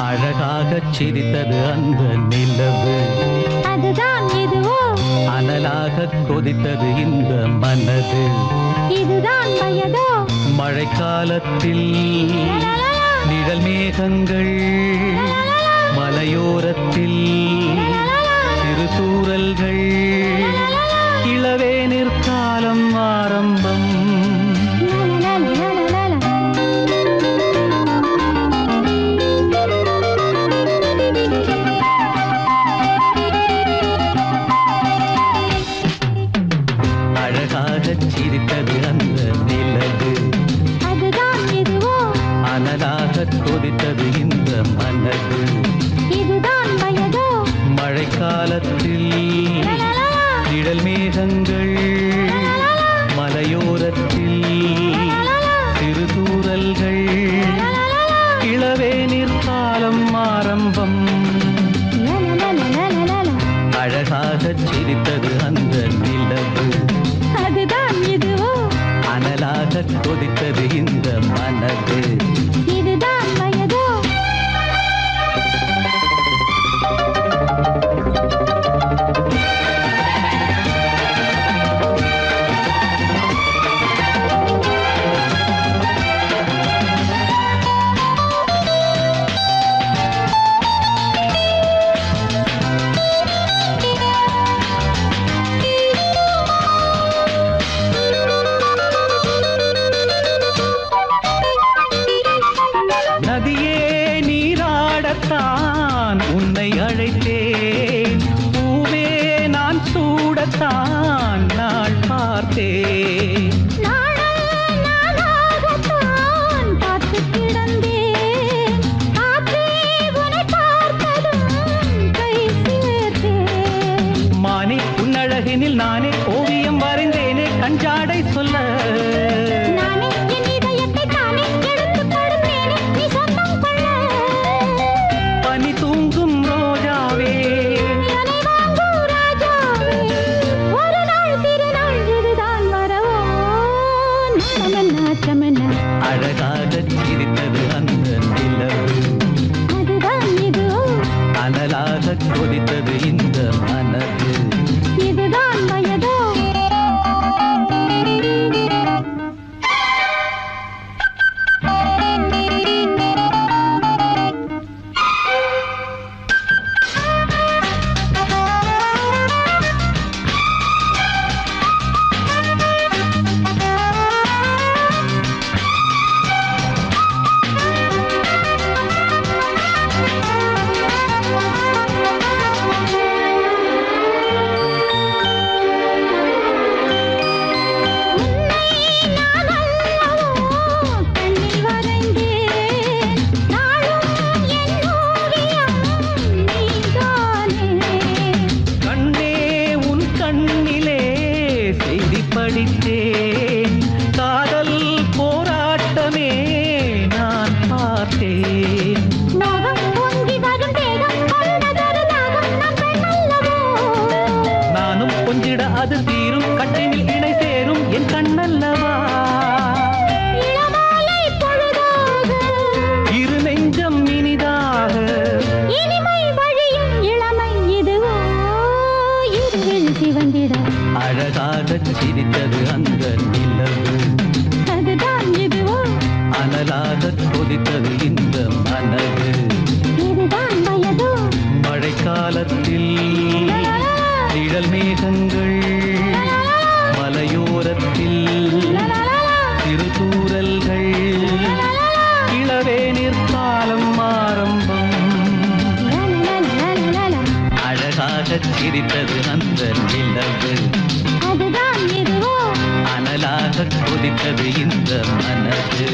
அழகாகச் சிரித்தது அந்த நிலவு, அதுதான் இதுவோ? அனலாகக் கொதித்தது இந்த மனது, இதுதான் வயதோ? மழைக்காலத்தில் நிழல் மேகங்கள், மலையோரத்தில் சிறு தூறல்கள், இளவேனிற் காலம் ஆரம்பம். அழகாகச் சிரித்தது அந்த நிலவு, அதுதான் இதுவோ? அனலாகக் கொதித்தது இந்த மனது, இதுதான் வயதோ? மழைக்காலத்தில் நிழல் மேகங்கள், மலையோரத்தில் சிறு தூறல்கள், இளவேனிற் காலம் ஆரம்பம். அழகாகச் சிரித்தது அந்த நிலவு, அதுதான் இதுவோ? அனலாகக் கொதித்தது இந்த மனது, இதுதான் வயதோ? நதியே நீராடத்தான் உன்னை அழைத்தேன், பூவே நான் சூடத்தான் நாள் பார்த்தேன். நானாகத்தான் பார்த்து கிடந்தேன், காற்றே உன்னை பார்த்ததும் கை சேர்த்தேன். மானே உன்னழகினில் நானே ஓவியம் வரைந்தேனே, கஞ்சாடை சொல்ல நானே என் இதயத்தை தானே எடுத்துக் கொடுத்தேனே, நீ சொந்தம் கொள்ள. பனி தூங்கும் ரோஜாவே, என்னை வாங்கும் ராஜாவே, ஒரு நாள் திருநாள் இதுதான் வரவோ? நாச்சமென்ன அழகாகச் சிரித்தது அந்த நிலவு, அதுதான் இதுவோ? அனலாகக் கொதித்தது இந்த மனது, இதுதான் வயதோ? படித்தேன், காதல் போராட்டமே நான் பார்த்தேன். நானும் கொஞ்சிட அது தீரும், கட்டினில் இணை சேரும் என் கண்ணல்லவா. இரு நெஞ்சம் இனிதாக, அழகாகச் சிரித்தது அந்த நிலவு, அதுதான் இதுவோ? அனலாகக் கொதித்தது இந்த மனது, இதுதான் வயதோ? மழைக்காலத்தில் நிழல் மேகங்கள், மலையோரத்தில் சிறு தூறல்கள், இளவேனிற் காலம் ஆரம்பம். அழகாகச் சிரித்தது அந்த நிலவு, அதுதான் இதுவோ? அனலாகக் கொதித்தது இந்த மனது.